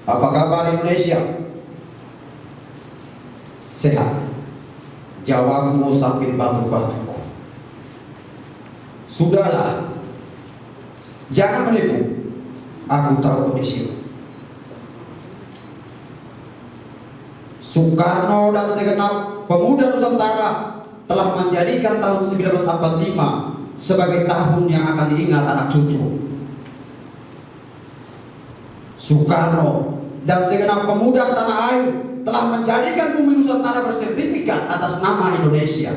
Apa kabar Indonesia? Sehat. Jawabmu sambil batuk-batuk. Sudahlah, jangan menipu. Aku tahu kondisi. Soekarno dan segenap pemuda Nusantara telah menjadikan tahun 1945 sebagai tahun yang akan diingat anak cucu. Soekarno dan segenap pemuda tanah air telah menjadikan bumi Nusantara bersertifikat atas nama Indonesia.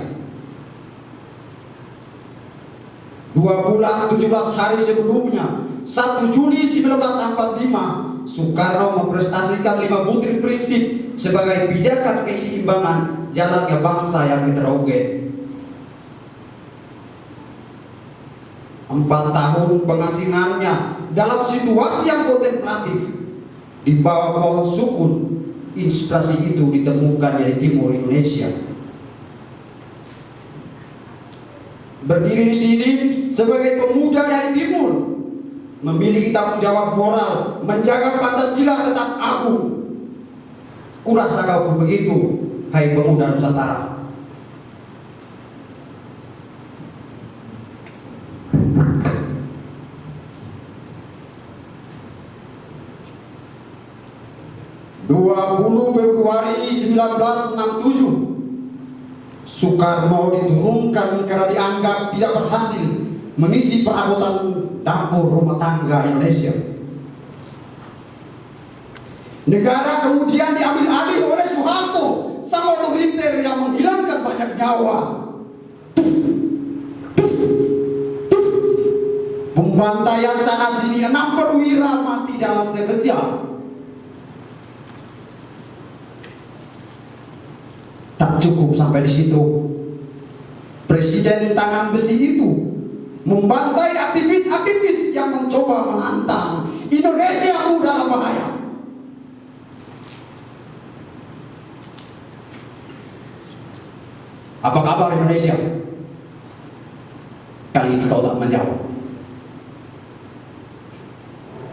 2 bulan 17 hari sebelumnya, 1 Juni 1945, Soekarno memprestasikan 5 butir prinsip sebagai pijakan keseimbangan jalannya bangsa yang heterogen. 4 tahun pengasingannya dalam situasi yang kontemplatif di bawah pohon sukun, inspirasi itu ditemukan di timur Indonesia. Berdiri di sini sebagai pemuda dari timur, memiliki tanggung jawab moral menjaga Pancasila tetap agung. Kurasa kau pun begitu, hai pemuda Nusantara. Februari 1967, Soekarno diturunkan karena dianggap tidak berhasil mengisi perabotan dapur rumah tangga Indonesia. Negara kemudian diambil alih oleh Soeharto, sang otoriter yang menghilangkan banyak nyawa. Pembantaian sana sini, 6 perwira mati dalam sekejap. Tak cukup sampai di situ, Presiden tangan besi itu membantai aktivis-aktivis yang mencoba menantang Indonesia dalam bahaya. Apa kabar Indonesia? Kali ini kau tak menjawab.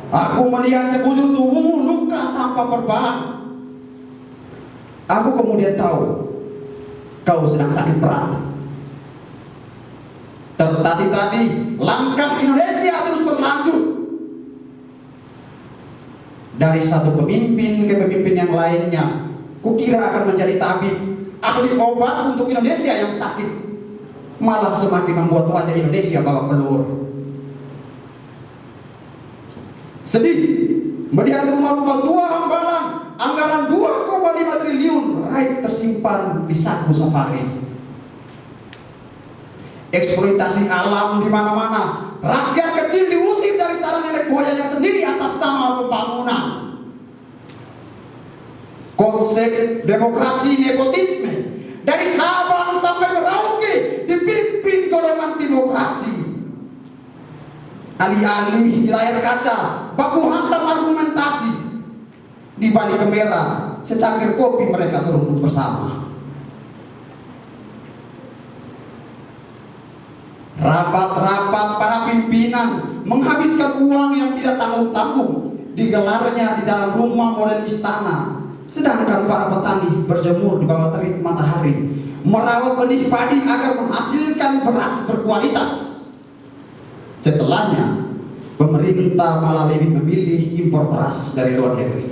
Aku melihat sekujur tubuhmu luka tanpa perban. Aku kemudian tahu kau sedang sakit berat. Tertati-tati langkah Indonesia terus berlanjut dari satu pemimpin ke pemimpin yang lainnya. Kukira akan menjadi tabib, ahli obat untuk Indonesia yang sakit, malah semakin membuat wajah Indonesia babak belur. Sedih melihat rumah-rumah tua Hambalang, anggaran 2,5 triliun raib tersimpan di saku safari. Eksploitasi alam di mana-mana, rakyat kecil diusir dari tanah nenek moyangnya sendiri atas nama pembangunan. Konsep demokrasi nepotisme dari Sabang sampai Merauke dipimpin golongan demokrasi. Alih-alih di layar kaca baku hantam argumentasi, di balik kamera secangkir kopi mereka seruput bersama. Rapat-rapat para pimpinan menghabiskan uang yang tidak tanggung-tanggung, digelarnya di dalam rumah model istana, sedangkan para petani berjemur di bawah terik matahari, merawat benih padi agar menghasilkan beras berkualitas. Setelahnya, pemerintah malah lebih memilih impor beras dari luar negeri.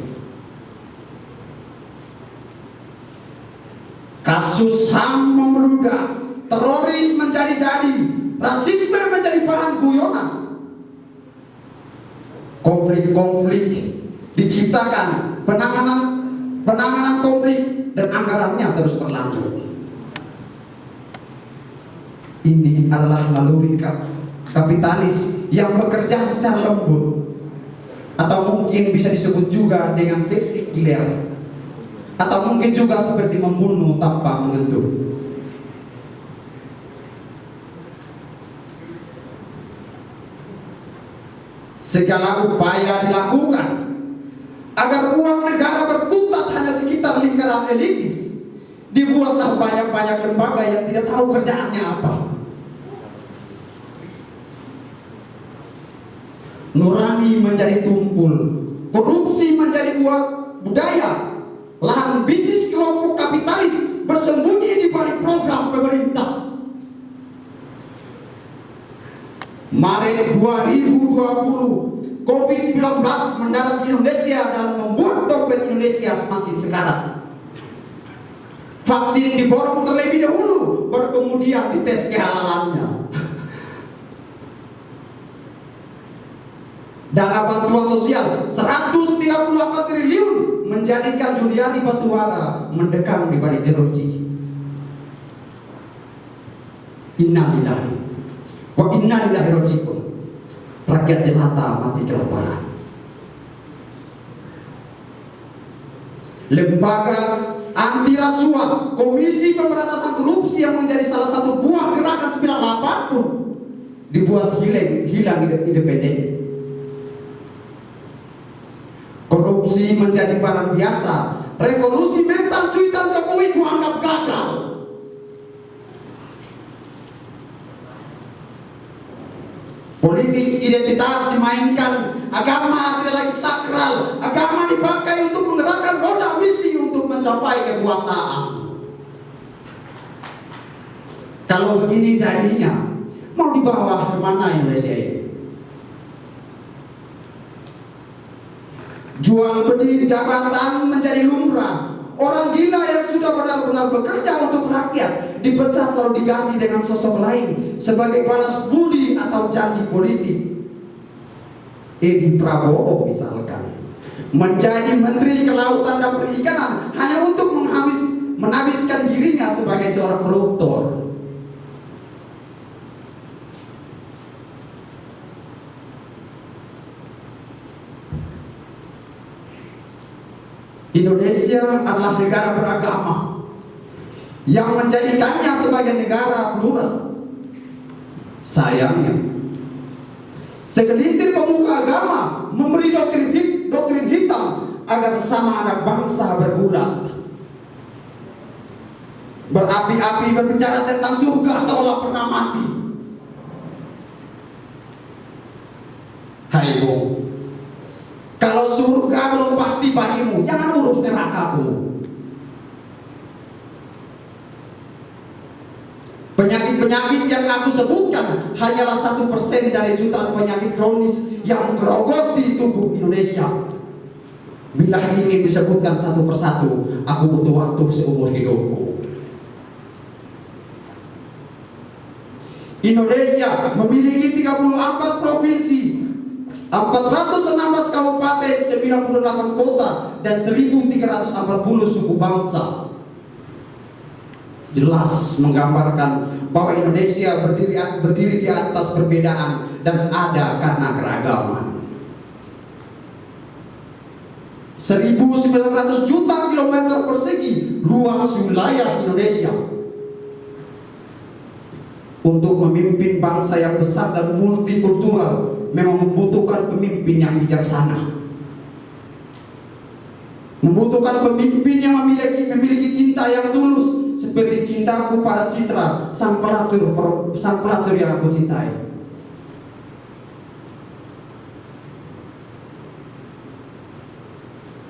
Kasus HAM membludak, teroris menjadi-jadi, rasisme menjadi bahan guyonan. Konflik-konflik diciptakan, penanganan konflik dan anggarannya terus berlanjut. Ini adalah naluri kapitalis yang bekerja secara lembut, atau mungkin bisa disebut juga dengan seksi giler, atau mungkin juga seperti membunuh tanpa menyentuh. Segala upaya dilakukan agar uang negara berkutat hanya sekitar lingkaran elitis. Dibuatlah banyak-banyak lembaga yang tidak tahu kerjaannya apa. Nurani menjadi tumpul, Korupsi menjadi buah budaya. Lahan bisnis kelompok kapitalis bersembunyi di balik program pemerintah. Maret 2020, COVID-19 mendarat di Indonesia dan membuat dompet Indonesia semakin sekarat. Vaksin diborong terlebih dahulu, baru kemudian dites kehalalannya. Dana bantuan sosial 134 triliun menjadikan Juliari Batuara mendekam di balik jeruji. Innalillahi wa inna ilaihi raji'un. Rakyat jelata mati kelaparan. Lembaga anti rasuah, Komisi Pemberantasan Korupsi yang menjadi salah satu buah gerakan 98 pun dibuat hilang independen. Korupsi menjadi barang biasa. Revolusi mental cuitan Jokowi kuanggap gagal. Politik identitas dimainkan. Agama tidak lagi sakral. Agama dipakai untuk menggerakkan roda misi untuk mencapai kekuasaan. Kalau begini jadinya, mau dibawa kemana Indonesia ini? Jual beli jabatan menjadi lumrah. Orang gila yang sudah benar-benar bekerja untuk rakyat dipecat lalu diganti dengan sosok lain sebagai balas budi atau janji politik. Edi Prabowo misalkan menjadi Menteri Kelautan dan Perikanan hanya untuk menghabiskan dirinya sebagai seorang koruptor. Indonesia adalah negara beragama yang menjadikannya sebagai negara plural. Sayangnya, segelintir pemuka agama memberi doktrin hitam agar sesama anak bangsa bergulat, berapi-api berbicara tentang surga seolah pernah mati. Hai Bu, kalau surga belum pasti bagimu, jangan urus nerakaku. Penyakit-penyakit yang aku sebutkan hanyalah 1% dari jutaan penyakit kronis yang merogoti tubuh Indonesia. Bila ingin disebutkan satu persatu, aku butuh waktu seumur hidupku. Indonesia memiliki 34 provinsi, 416 kabupaten, 98 kota, dan 1340 suku bangsa. Jelas menggambarkan bahwa Indonesia berdiri di atas perbedaan dan ada karena keragaman. 1.900 juta kilometer persegi luas wilayah Indonesia. Untuk memimpin bangsa yang besar dan multikultural memang membutuhkan pemimpin yang bijaksana, membutuhkan pemimpin yang memiliki cinta yang tulus seperti cintaku pada Citra, sang pelacur yang aku cintai.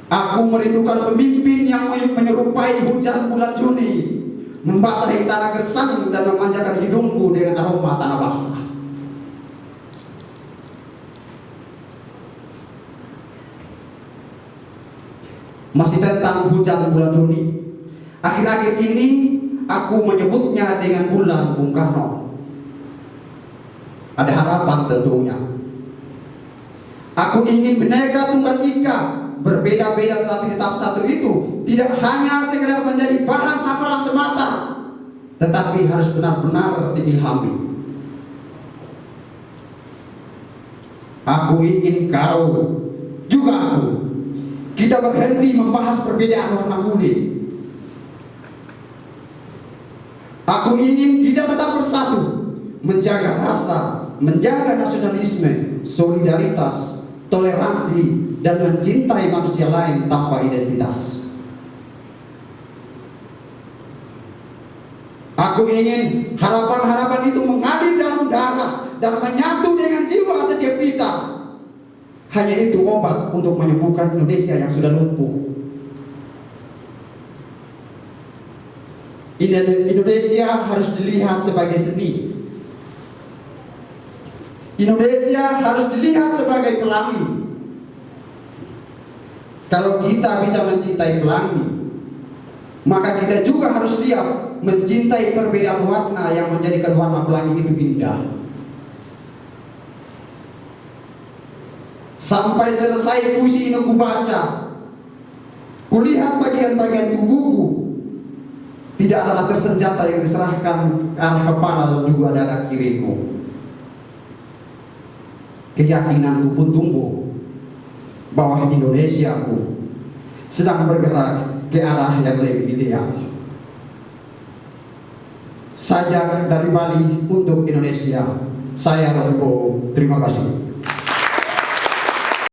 Aku merindukan pemimpin yang menyerupai hujan bulan Juni, membasahi tanah gersang dan memanjakan hidungku dengan aroma tanah basah. Masih tentang hujan bulan Juni, akhir-akhir ini aku menyebutnya dengan bulan Bung Karno. Ada harapan tentunya. Aku ingin Bhinneka Tunggal Ika, berbeda-beda tetapi tetap satu itu, tidak hanya sekedar menjadi bahan hafalan semata, tetapi harus benar-benar diilhami. Aku ingin kau, juga aku, kita berhenti membahas perbedaan warna kulit. Aku ingin kita tetap bersatu, menjaga rasa, menjaga nasionalisme, solidaritas, toleransi, dan mencintai manusia lain tanpa identitas. Aku ingin harapan-harapan itu mengalir dalam darah dan menyatu dengan jiwa setiap kita. hanya itu obat untuk menyembuhkan Indonesia yang sudah lumpuh. Indonesia harus dilihat sebagai seni. Indonesia harus dilihat sebagai pelangi. Kalau kita bisa mencintai pelangi, maka kita juga harus siap mencintai perbedaan warna yang menjadikan warna pelangi itu indah. Sampai selesai puisi ini kubaca, kulihat bagian-bagian tubuhku, tidak ada laser senjata yang diserahkan ke arah kepala dan juga dada kiriku. Keyakinanku pun tumbuh bahwa Indonesiaku sedang bergerak ke arah yang lebih ideal. Sajak dari Bali untuk Indonesia. Saya Rofiko, terima kasih.